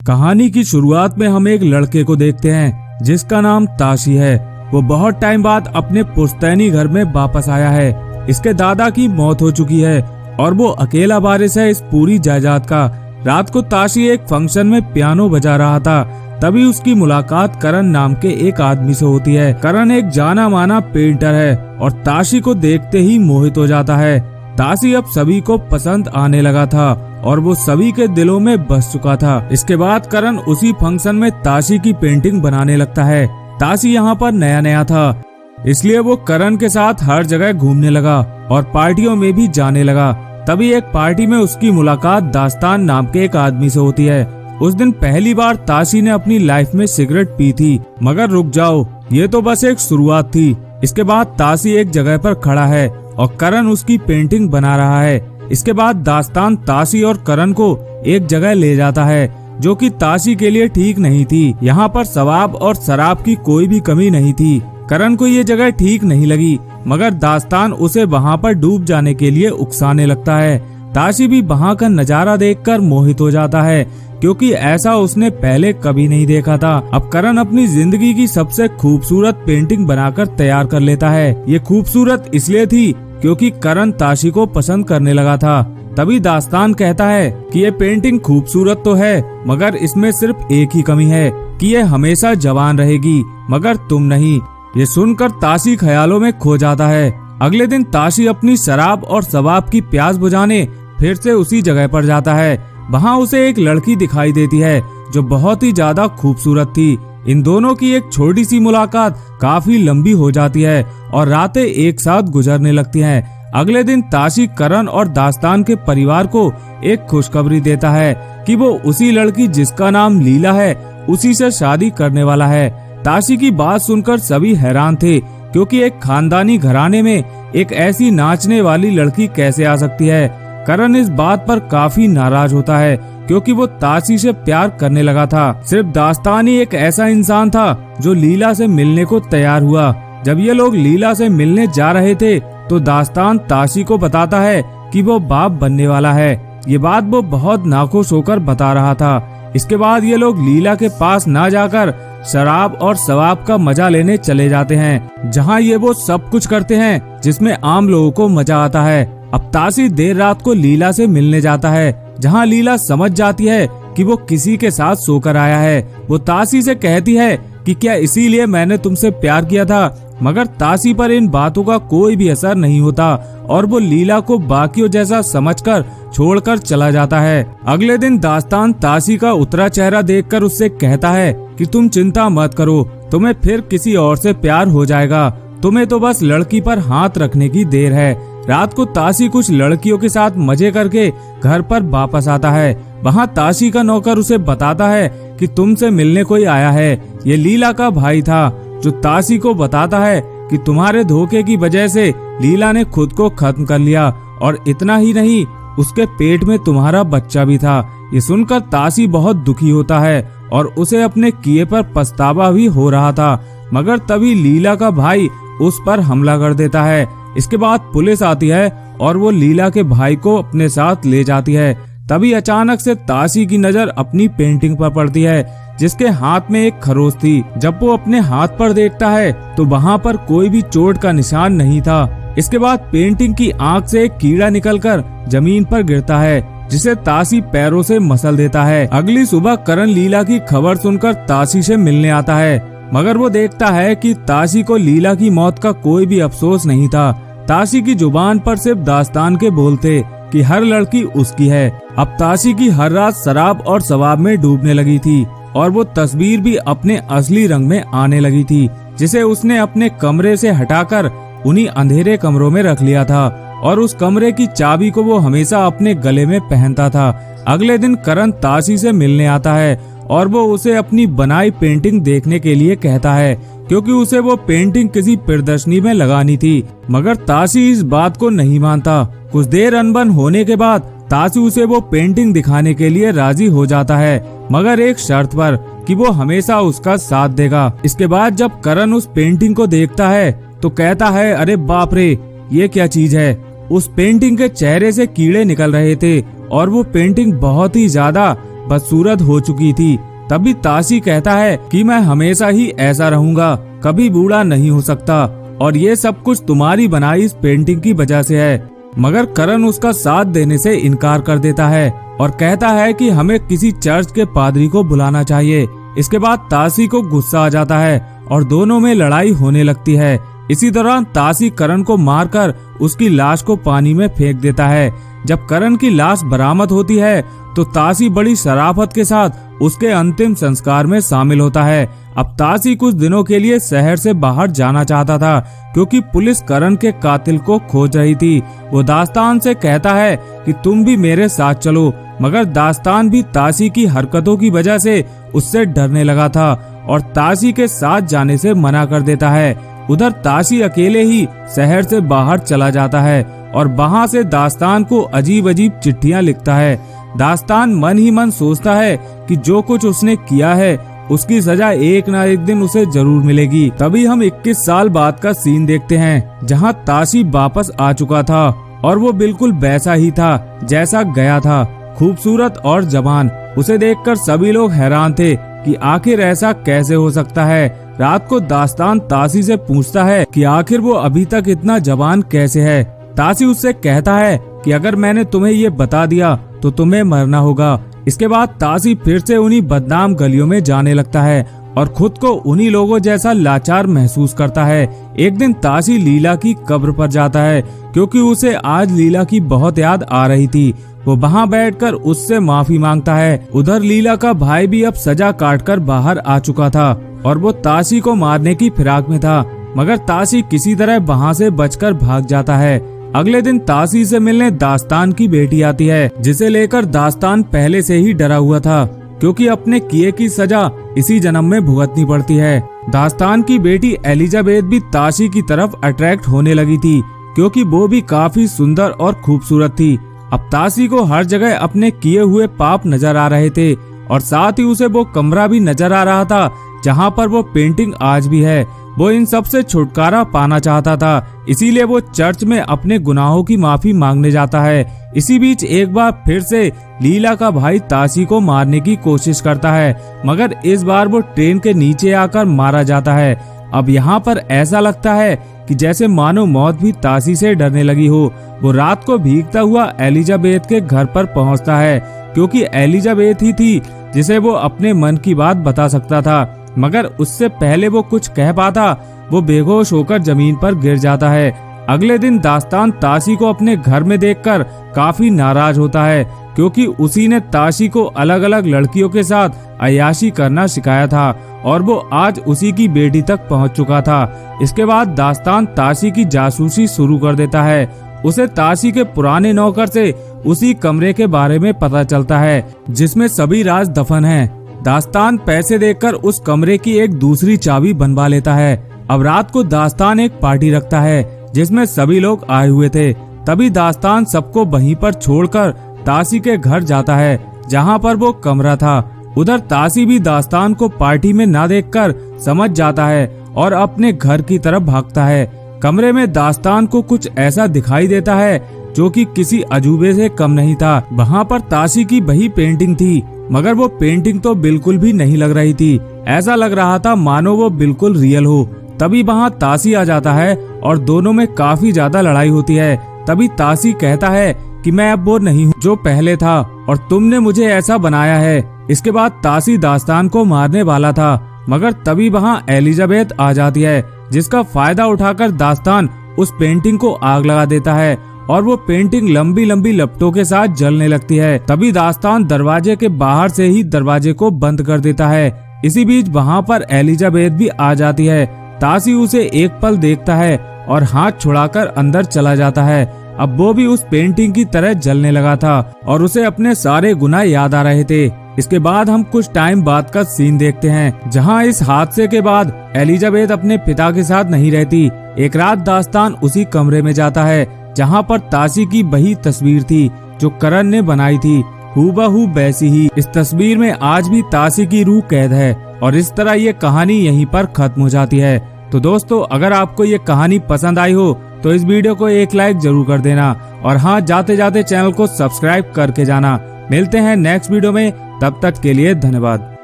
कहानी की शुरुआत में हम एक लड़के को देखते हैं जिसका नाम ताशी है। वो बहुत टाइम बाद अपने पुश्तैनी घर में वापस आया है। इसके दादा की मौत हो चुकी है और वो अकेला वारिस है इस पूरी जायदाद का। रात को ताशी एक फंक्शन में पियानो बजा रहा था, तभी उसकी मुलाकात करण नाम के एक आदमी से होती है। करण एक जाना माना पेंटर है और ताशी को देखते ही मोहित हो जाता है। ताशी अब सभी को पसंद आने लगा था और वो सभी के दिलों में बस चुका था। इसके बाद करण उसी फंक्शन में ताशी की पेंटिंग बनाने लगता है। ताशी यहाँ पर नया नया था, इसलिए वो करण के साथ हर जगह घूमने लगा और पार्टियों में भी जाने लगा। तभी एक पार्टी में उसकी मुलाकात दास्तान नाम के एक आदमी से होती है। उस दिन पहली बार ताशी ने अपनी लाइफ में सिगरेट पी थी, मगर रुक जाओ, ये तो बस एक शुरुआत थी। इसके बाद ताशी एक जगह पर खड़ा है और करण उसकी पेंटिंग बना रहा है। इसके बाद दास्तान ताशी और करण को एक जगह ले जाता है जो कि ताशी के लिए ठीक नहीं थी। यहाँ पर शराब और शराब की कोई भी कमी नहीं थी। करण को ये जगह ठीक नहीं लगी, मगर दास्तान उसे वहाँ पर डूब जाने के लिए उकसाने लगता है। ताशी भी वहाँ का नजारा देखकर मोहित हो जाता है, क्योंकि ऐसा उसने पहले कभी नहीं देखा था। अब करण अपनी जिंदगी की सबसे खूबसूरत पेंटिंग बनाकर तैयार कर लेता है। ये खूबसूरत इसलिए थी क्योंकि करण ताशी को पसंद करने लगा था। तभी दास्तान कहता है कि ये पेंटिंग खूबसूरत तो है, मगर इसमें सिर्फ एक ही कमी है कि ये हमेशा जवान रहेगी, मगर तुम नहीं। ये सुनकर ताशी ख्यालों में खो जाता है। अगले दिन ताशी अपनी शराब और शबाब की प्यास बुझाने फिर से उसी जगह पर जाता है। वहाँ उसे एक लड़की दिखाई देती है जो बहुत ही ज्यादा खूबसूरत थी। इन दोनों की एक छोटी सी मुलाकात काफी लंबी हो जाती है और रातें एक साथ गुजरने लगती हैं। अगले दिन ताशी करण और दास्तान के परिवार को एक खुशखबरी देता है कि वो उसी लड़की जिसका नाम लीला है उसी से शादी करने वाला है। ताशी की बात सुनकर सभी हैरान थे, क्योंकि एक खानदानी घराने में एक ऐसी नाचने वाली लड़की कैसे आ सकती है। करण इस बात पर काफी नाराज होता है, क्योंकि वो ताशी से प्यार करने लगा था। सिर्फ दास्तान ही एक ऐसा इंसान था जो लीला से मिलने को तैयार हुआ। जब ये लोग लीला से मिलने जा रहे थे तो दास्तान ताशी को बताता है कि वो बाप बनने वाला है। ये बात वो बहुत नाखुश होकर बता रहा था। इसके बाद ये लोग लीला के पास ना जाकर शराब और शबाब का मजा लेने चले जाते हैं, जहाँ ये वो सब कुछ करते हैं जिसमें आम लोगों को मजा आता है। अब ताशी देर रात को लीला से मिलने जाता है, जहाँ लीला समझ जाती है कि वो किसी के साथ सोकर आया है। वो ताशी से कहती है कि क्या इसीलिए मैंने तुमसे प्यार किया था, मगर ताशी पर इन बातों का कोई भी असर नहीं होता और वो लीला को बाकियों जैसा समझकर छोड़कर चला जाता है। अगले दिन दास्तान ताशी का उतरा चेहरा देखकर उससे कहता है कि तुम चिंता मत करो, तुम्हें फिर किसी और से प्यार हो जाएगा, तुम्हें तो बस लड़की पर हाथ रखने की देर है। रात को ताशी कुछ लड़कियों के साथ मजे करके घर पर वापस आता है। वहाँ ताशी का नौकर उसे बताता है कि तुमसे मिलने कोई आया है। ये लीला का भाई था, जो ताशी को बताता है कि तुम्हारे धोखे की वजह से लीला ने खुद को खत्म कर लिया, और इतना ही नहीं, उसके पेट में तुम्हारा बच्चा भी था। ये सुनकर ताशी बहुत दुखी होता है और उसे अपने किए पर पछतावा भी हो रहा था, मगर तभी लीला का भाई उस पर हमला कर देता है। इसके बाद पुलिस आती है और वो लीला के भाई को अपने साथ ले जाती है। तभी अचानक से ताशी की नजर अपनी पेंटिंग पर पड़ती है, जिसके हाथ में एक खरोच थी। जब वो अपने हाथ पर देखता है तो वहाँ पर कोई भी चोट का निशान नहीं था। इसके बाद पेंटिंग की आंख से एक कीड़ा निकलकर जमीन पर गिरता है, जिसे ताशी पैरों से मसल देता है। अगली सुबह करण लीला की खबर सुनकर ताशी से मिलने आता है, मगर वो देखता है कि ताशी को लीला की मौत का कोई भी अफसोस नहीं था। ताशी की जुबान पर सिर्फ दास्तान के बोल थे कि हर लड़की उसकी है। अब ताशी की हर रात शराब और शबाब में डूबने लगी थी और वो तस्वीर भी अपने असली रंग में आने लगी थी, जिसे उसने अपने कमरे से हटाकर उन्हीं अंधेरे कमरों में रख लिया था, और उस कमरे की चाबी को वो हमेशा अपने गले में पहनता था। अगले दिन करण ताशी से मिलने आता है और वो उसे अपनी बनाई पेंटिंग देखने के लिए कहता है, क्योंकि उसे वो पेंटिंग किसी प्रदर्शनी में लगानी थी, मगर ताशी इस बात को नहीं मानता। कुछ देर अनबन होने के बाद ताशी उसे वो पेंटिंग दिखाने के लिए राजी हो जाता है, मगर एक शर्त पर कि वो हमेशा उसका साथ देगा। इसके बाद जब करण उस पेंटिंग को देखता है तो कहता है, अरे बाप रे, ये क्या चीज है। उस पेंटिंग के चेहरे से कीड़े निकल रहे थे और वो पेंटिंग बहुत ही ज्यादा बदसूरत हो चुकी थी। तभी ताशी कहता है कि मैं हमेशा ही ऐसा रहूंगा, कभी बूढ़ा नहीं हो सकता, और ये सब कुछ तुम्हारी बनाई इस पेंटिंग की वजह से है। मगर करण उसका साथ देने से इनकार कर देता है और कहता है कि हमें किसी चर्च के पादरी को बुलाना चाहिए। इसके बाद ताशी को गुस्सा आ जाता है और दोनों में लड़ाई होने लगती है। इसी दौरान ताशी करण को मारकर उसकी लाश को पानी में फेंक देता है। जब करण की लाश बरामद होती है तो ताशी बड़ी शराफत के साथ उसके अंतिम संस्कार में शामिल होता है। अब ताशी कुछ दिनों के लिए शहर से बाहर जाना चाहता था क्योंकि पुलिस करण के कातिल को खोज रही थी। वो दास्तान से कहता है कि तुम भी मेरे साथ चलो, मगर दास्तान भी ताशी की हरकतों की वजह से उससे डरने लगा था और ताशी के साथ जाने से मना कर देता है। उधर ताशी अकेले ही शहर से बाहर चला जाता है और वहाँ से दास्तान को अजीब अजीब चिट्ठियाँ लिखता है। दास्तान मन ही मन सोचता है कि जो कुछ उसने किया है उसकी सजा एक ना एक दिन उसे जरूर मिलेगी। तभी हम 21 साल बाद का सीन देखते हैं जहाँ ताशी वापस आ चुका था और वो बिल्कुल वैसा ही था जैसा गया था, खूबसूरत और जवान। उसे देखकर सभी लोग हैरान थे कि आखिर ऐसा कैसे हो सकता है। रात को दास्तान ताशी से पूछता है कि आखिर वो अभी तक इतना जवान कैसे है। ताशी उससे कहता है कि अगर मैंने तुम्हें ये बता दिया तो तुम्हें मरना होगा। इसके बाद ताशी फिर से उन्हीं बदनाम गलियों में जाने लगता है और खुद को उन्हीं लोगों जैसा लाचार महसूस करता है। एक दिन ताशी लीला की कब्र पर जाता है क्योंकि उसे आज लीला की बहुत याद आ रही थी। वो वहाँ बैठकर उससे माफी मांगता है। उधर लीला का भाई भी अब सजा काटकर बाहर आ चुका था और वो ताशी को मारने की फिराक में था, मगर ताशी किसी तरह वहाँ से बचकर भाग जाता है। अगले दिन ताशी से मिलने दास्तान की बेटी आती है, जिसे लेकर दास्तान पहले से ही डरा हुआ था क्योंकि अपने किए की सजा इसी जन्म में भुगतनी पड़ती है। दास्तान की बेटी एलिजाबेथ भी ताशी की तरफ अट्रैक्ट होने लगी थी क्योंकि वो भी काफी सुंदर और खूबसूरत थी। अब ताशी को हर जगह अपने किए हुए पाप नजर आ रहे थे और साथ ही उसे वो कमरा भी नजर आ रहा था जहाँ पर वो पेंटिंग आज भी है। वो इन सब से छुटकारा पाना चाहता था, इसीलिए वो चर्च में अपने गुनाहों की माफी मांगने जाता है। इसी बीच एक बार फिर से लीला का भाई ताशी को मारने की कोशिश करता है, मगर इस बार वो ट्रेन के नीचे आकर मारा जाता है। अब यहाँ पर ऐसा लगता है कि जैसे मानो मौत भी ताशी से डरने लगी हो। वो रात को भीगता हुआ एलिजाबेथ के घर पर पहुँचता है क्योंकि एलिजाबेथ ही थी जिसे वो अपने मन की बात बता सकता था, मगर उससे पहले वो कुछ कह पाता वो बेहोश होकर जमीन पर गिर जाता है। अगले दिन दास्तान ताशी को अपने घर में देखकर काफी नाराज होता है क्योंकि उसी ने ताशी को अलग अलग लड़कियों के साथ अय्याशी करना सिखाया था और वो आज उसी की बेटी तक पहुंच चुका था। इसके बाद दास्तान ताशी की जासूसी शुरू कर देता है। उसे ताशी के पुराने नौकर से उसी कमरे के बारे में पता चलता है जिसमें सभी राज दफन हैं। दास्तान पैसे देकर उस कमरे की एक दूसरी चाबी बनवा लेता है। अब रात को दास्तान एक पार्टी रखता है जिसमें सभी लोग आए हुए थे। तभी दास्तान सबको वहीं पर छोड़कर ताशी के घर जाता है जहां पर वो कमरा था। उधर ताशी भी दास्तान को पार्टी में ना देखकर समझ जाता है और अपने घर की तरफ भागता है। कमरे में दास्तान को कुछ ऐसा दिखाई देता है जो कि किसी अजूबे से कम नहीं था। वहाँ पर ताशी की वही पेंटिंग थी, मगर वो पेंटिंग तो बिल्कुल भी नहीं लग रही थी। ऐसा लग रहा था मानो वो बिल्कुल रियल हो। तभी वहाँ ताशी आ जाता है और दोनों में काफी ज्यादा लड़ाई होती है। तभी ताशी कहता है कि मैं अब वो नहीं हूँ जो पहले था और तुमने मुझे ऐसा बनाया है। इसके बाद ताशी दास्तान को मारने वाला था, मगर तभी वहाँ एलिजाबेथ आ जाती है जिसका फायदा उठाकर दास्तान उस पेंटिंग को आग लगा देता है और वो पेंटिंग लंबी लंबी लपटों के साथ जलने लगती है। तभी दास्तान दरवाजे के बाहर से ही दरवाजे को बंद कर देता है। इसी बीच वहाँ पर एलिजाबेथ भी आ जाती है। ताशी उसे एक पल देखता है और हाथ छुड़ाकर अंदर चला जाता है। अब वो भी उस पेंटिंग की तरह जलने लगा था और उसे अपने सारे गुनाह याद आ रहे थे। इसके बाद हम कुछ टाइम बाद का सीन देखते हैं जहां इस हादसे के बाद एलिजाबेथ अपने पिता के साथ नहीं रहती। एक रात दास्तान उसी कमरे में जाता है जहां पर ताशी की वही तस्वीर थी जो करण ने बनाई थी, हूबहू वैसी ही। इस तस्वीर में आज भी ताशी की रूह कैद है और इस तरह ये कहानी यहीं पर खत्म हो जाती है। तो दोस्तों, अगर आपको ये कहानी पसंद आई हो तो इस वीडियो को एक लाइक जरूर कर देना और हाँ, जाते जाते चैनल को सब्सक्राइब करके जाना मिलते हैं नेक्स्ट वीडियो में, तब तक के लिए धन्यवाद।